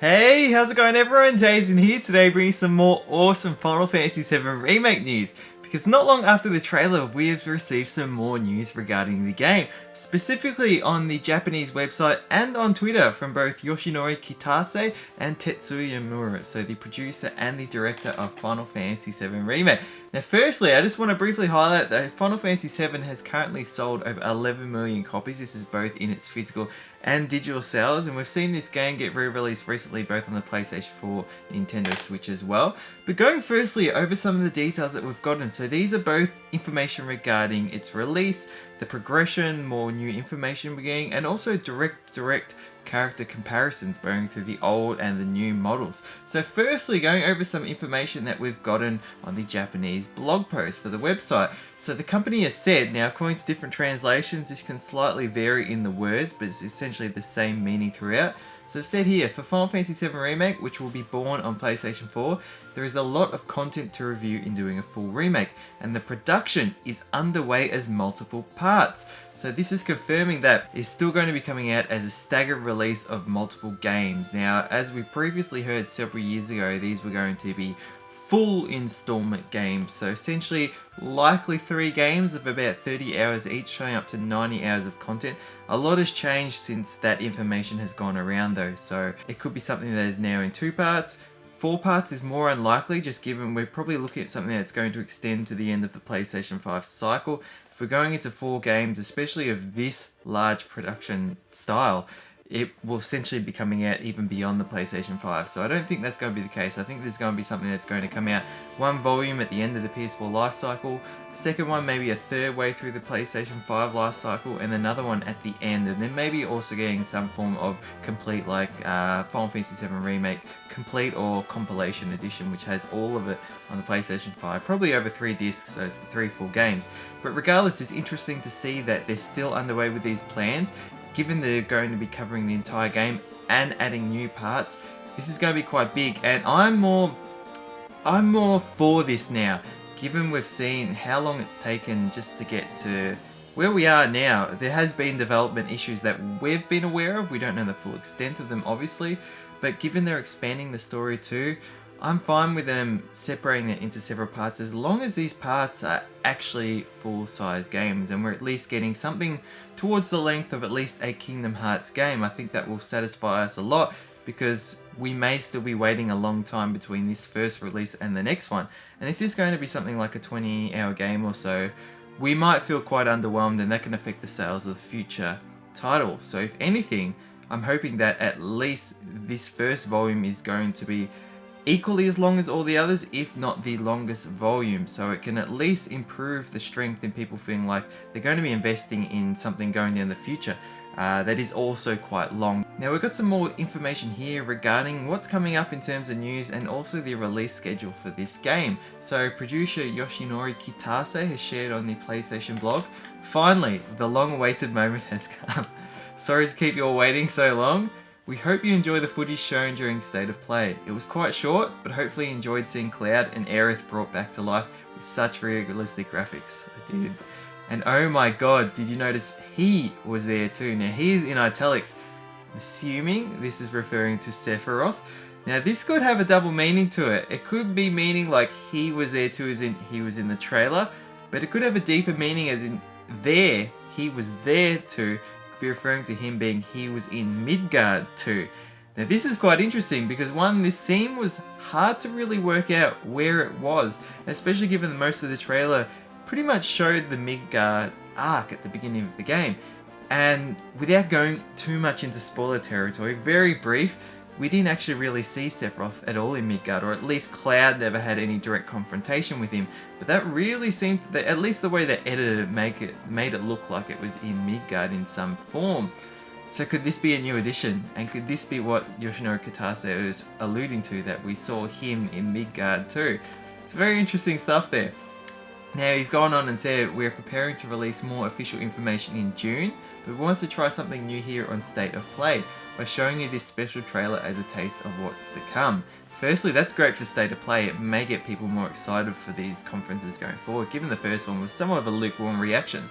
Hey, how's it going everyone? Jason here today bringing some more awesome Final Fantasy VII Remake news. Because not long after the trailer, we have received some more news regarding the game, specifically on the Japanese website and on Twitter from both Yoshinori Kitase and Tetsuya Nomura, so the producer and the director of Final Fantasy VII Remake. Now firstly, I just want to briefly highlight that Final Fantasy VII has currently sold over 11 million copies. This is both in its physical and digital sales, and we've seen this game get re-released recently both on the PlayStation 4, Nintendo Switch as well. But going firstly over some of the details that we've gotten, so these are both information regarding its release, the progression, more new information we're getting, and also direct character comparisons going through the old and the new models. So firstly, going over some information that we've gotten on the Japanese blog post for the website. So the company has said, now according to different translations, this can slightly vary in the words, but it's essentially the same meaning throughout. So I've said here, for Final Fantasy VII Remake, which will be born on PlayStation 4, there is a lot of content to review in doing a full remake, and the production is underway as multiple parts. So this is confirming that it's still going to be coming out as a staggered release of multiple games. Now, as we previously heard several years ago, these were going to be full installment games, so essentially likely 3 games of about 30 hours each, showing up to 90 hours of content. A lot has changed since that information has gone around though, so it could be something that is now in 2 parts. 4 parts is more unlikely, just given we're probably looking at something that's going to extend to the end of the PlayStation 5 cycle. If we're going into 4 games, especially of this large production style, it will essentially be coming out even beyond the PlayStation 5. So I don't think that's going to be the case. I think there's going to be something that's going to come out 1 volume at the end of the PS4 life cycle, second one maybe a third way through the PlayStation 5 life cycle, and another one at the end, and then maybe also getting some form of complete, like Final Fantasy VII Remake complete or compilation edition, which has all of it on the PlayStation 5, probably over 3 discs, so it's 3 full games. But regardless, it's interesting to see that they're still underway with these plans. Given they're going to be covering the entire game and adding new parts, this is going to be quite big, and I'm more for this now, given we've seen how long it's taken just to get to where we are now. There has been development issues that we've been aware of. We don't know the full extent of them, obviously, but given they're expanding the story too, I'm fine with them separating it into several parts, as long as these parts are actually full-size games and we're at least getting something towards the length of at least a Kingdom Hearts game. I think that will satisfy us a lot, because we may still be waiting a long time between this first release and the next one. And if it's going to be something like a 20-hour game or so, we might feel quite underwhelmed, and that can affect the sales of the future title. So if anything, I'm hoping that at least this first volume is going to be equally as long as all the others, if not the longest volume, so it can at least improve the strength in people feeling like they're going to be investing in something going down the future that is also quite long. Now we've got some more information here regarding what's coming up in terms of news and also the release schedule for this game. So producer Yoshinori Kitase has shared on the PlayStation blog, finally, the long-awaited moment has come. Sorry to keep you all waiting so long. We hope you enjoy the footage shown during State of Play. It was quite short, but hopefully you enjoyed seeing Cloud and Aerith brought back to life with such realistic graphics. I did. And oh my god, did you notice he was there too? Now he's in italics, assuming this is referring to Sephiroth. Now this could have a double meaning to it. It could be meaning like he was there too, as in he was in the trailer, but it could have a deeper meaning as in there, he was there too. Be referring to him being he was in Midgard too. Now this is quite interesting, because one, this scene was hard to really work out where it was, especially given that most of the trailer pretty much showed the Midgard arc at the beginning of the game. And without going too much into spoiler territory, very brief, we didn't actually really see Sephiroth at all in Midgard, or at least Cloud never had any direct confrontation with him. But that really seemed, that at least the way they edited it, made it look like it was in Midgard in some form. So could this be a new addition? And could this be what Yoshinori Kitase was alluding to, that we saw him in Midgard too? It's very interesting stuff there. Now he's gone on and said, we're preparing to release more official information in June, but we wanted to try something new here on State of Play by showing you this special trailer as a taste of what's to come. Firstly, that's great for State of Play. It may get people more excited for these conferences going forward, given the first one was somewhat of a lukewarm reaction.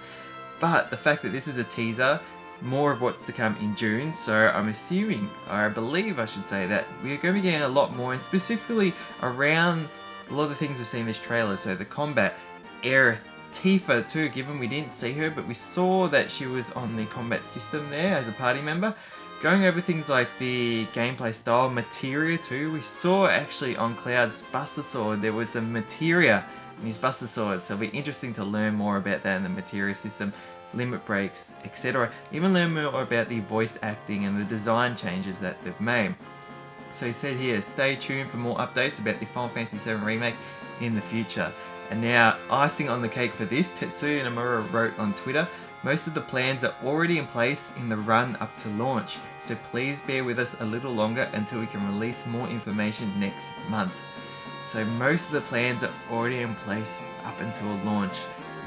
But the fact that this is a teaser more of what's to come in June, so I'm assuming, or I believe I should say, that we're going to be getting a lot more, and specifically around a lot of the things we've seen in this trailer. So the combat, Aerith, Tifa too, given we didn't see her, but we saw that she was on the combat system there as a party member. Going over things like the gameplay style, materia too. We saw actually on Cloud's Buster Sword there was some materia in his Buster Sword, so it'll be interesting to learn more about that in the materia system, limit breaks, etc. Even learn more about the voice acting and the design changes that they've made. So he said here, stay tuned for more updates about the Final Fantasy VII Remake in the future. And now, icing on the cake for this, Tetsuya Nomura wrote on Twitter, most of the plans are already in place in the run up to launch, so please bear with us a little longer until we can release more information next month. So most of the plans are already in place up until launch.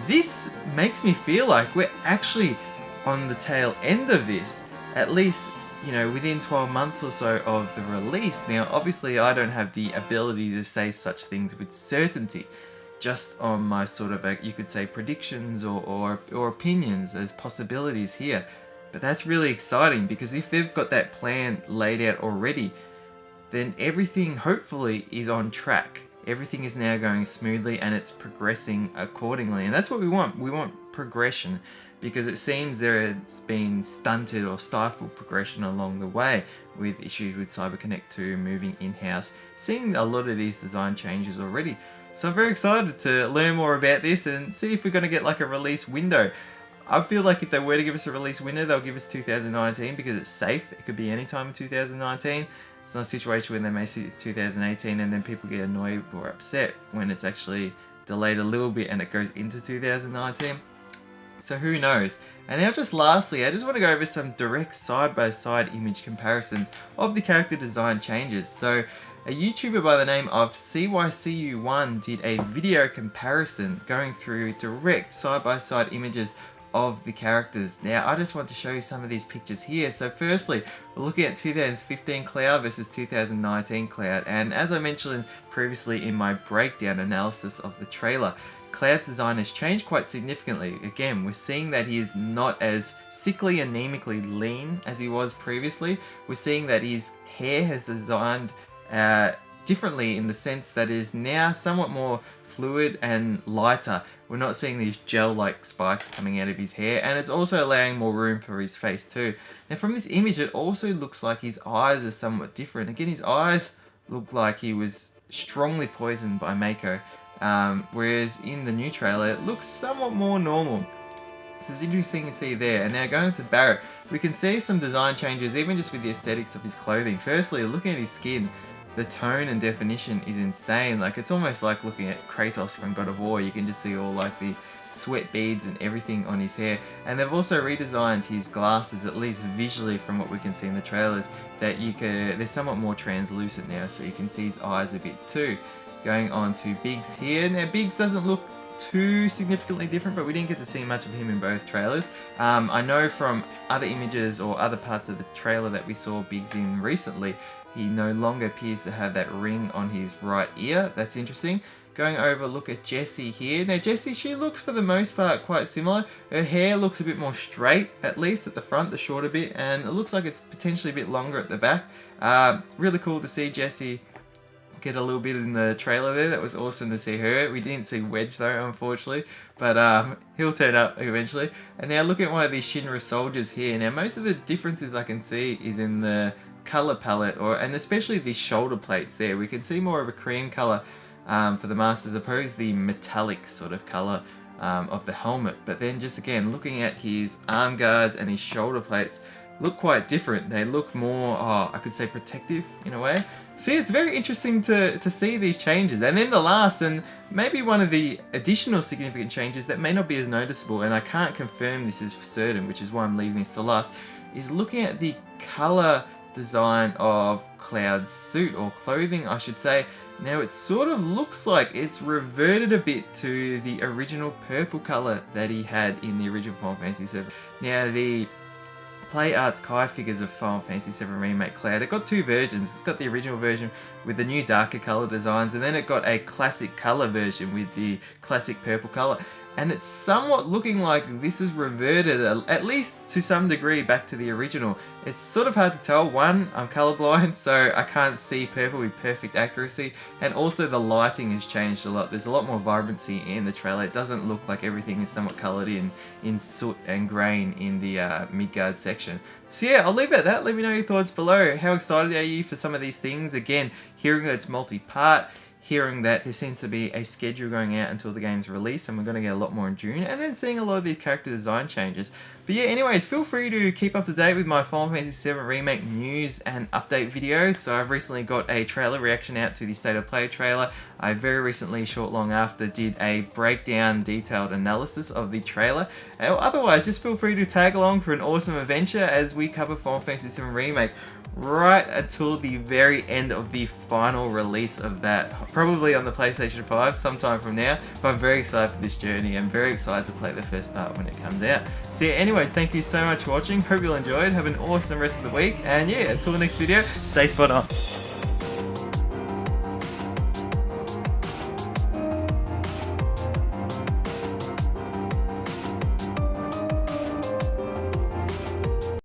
This makes me feel like we're actually on the tail end of this, at least, you know, within 12 months or so of the release. Now, obviously I don't have the ability to say such things with certainty, just on my sort of, you could say, predictions or opinions as possibilities here. But that's really exciting, because if they've got that plan laid out already, then everything hopefully is on track. Everything is now going smoothly and it's progressing accordingly. And that's what we want. We want progression, because it seems there has been stunted or stifled progression along the way with issues with CyberConnect 2 moving in-house, seeing a lot of these design changes already. So I'm very excited to learn more about this and see if we're going to get like a release window. I feel like if they were to give us a release window, they'll give us 2019 because it's safe. It could be any time in 2019. It's not a situation where they may see 2018 and then people get annoyed or upset when it's actually delayed a little bit and it goes into 2019. So who knows? And now just lastly, I just want to go over some direct side-by-side image comparisons of the character design changes. So a YouTuber by the name of CYCU1 did a video comparison going through direct side-by-side images of the characters. Now I just want to show you some of these pictures here. So firstly, we're looking at 2015 Cloud versus 2019 Cloud, and as I mentioned previously in my breakdown analysis of the trailer, Cloud's design has changed quite significantly. Again, we're seeing that he is not as sickly, anemically lean as he was previously. We're seeing that his hair has designed differently, in the sense that it is now somewhat more fluid and lighter. We're not seeing these gel-like spikes coming out of his hair, and it's also allowing more room for his face too. Now from this image, it also looks like his eyes are somewhat different. Again, his eyes look like he was strongly poisoned by Mako, whereas in the new trailer it looks somewhat more normal. So it's interesting to see there. And now going to Barrett, we can see some design changes even just with the aesthetics of his clothing. Firstly, looking at his skin, the tone and definition is insane. Like, it's almost like looking at Kratos from God of War. You can just see all like the sweat beads and everything on his hair. And they've also redesigned his glasses, at least visually from what we can see in the trailers, that they're somewhat more translucent now, so you can see his eyes a bit too. Going on to Biggs here. Now Biggs doesn't look too significantly different, but we didn't get to see much of him in both trailers. I know from other images or other parts of the trailer that we saw Biggs in recently, he no longer appears to have that ring on his right ear. That's interesting. Going over, look at Jessie here. Now Jessie, she looks for the most part quite similar. Her hair looks a bit more straight, at least at the front, the shorter bit, and it looks like it's potentially a bit longer at the back. Really cool to see Jessie get a little bit in the trailer there. That was awesome to see her. We didn't see Wedge though, unfortunately, but he'll turn up eventually. And now look at one of these Shinra soldiers here. Now most of the differences I can see is in the color palette, and especially the shoulder plates there. We can see more of a cream color for the master, as opposed to the metallic sort of color of the helmet. But then just again, looking at his arm guards and his shoulder plates, look quite different. They look more, I could say, protective in a way. So yeah, it's very interesting to see these changes. And then the last, and maybe one of the additional significant changes that may not be as noticeable, and I can't confirm this is for certain, which is why I'm leaving this to last, is looking at the color design of Cloud's suit, or clothing I should say. Now it sort of looks like it's reverted a bit to the original purple color that he had in the original Final Fantasy VII. Now the Play Arts Kai figures of Final Fantasy VII Remake Cloud, it got two versions. It's got the original version with the new darker color designs, and then it got a classic color version with the classic purple color. and it's somewhat looking like this is reverted, at least to some degree, back to the original. It's sort of hard to tell. One, I'm colorblind, so I can't see purple with perfect accuracy, and also the lighting has changed a lot. There's a lot more vibrancy in the trailer. It doesn't look like everything is somewhat colored in soot and grain in the Midgard section. So yeah, I'll leave it at that. Let me know your thoughts below. How excited are you for some of these things? Again, hearing that it's multi-part, hearing that there seems to be a schedule going out until the game's released, and we're going to get a lot more in June, and then seeing a lot of these character design changes. But yeah, anyways, feel free to keep up to date with my Final Fantasy VII Remake news and update videos. So I've recently got a trailer reaction out to the State of Play trailer. I very recently, long after, did a breakdown, detailed analysis of the trailer. Otherwise, just feel free to tag along for an awesome adventure as we cover Final Fantasy VII Remake right until the very end of the final release of that, probably on the PlayStation 5 sometime from now. But I'm very excited for this journey. I'm very excited to play the first part when it comes out. So yeah, anyways, thank you so much for watching. Hope you all enjoyed. Have an awesome rest of the week, and yeah, until the next video, stay spot on.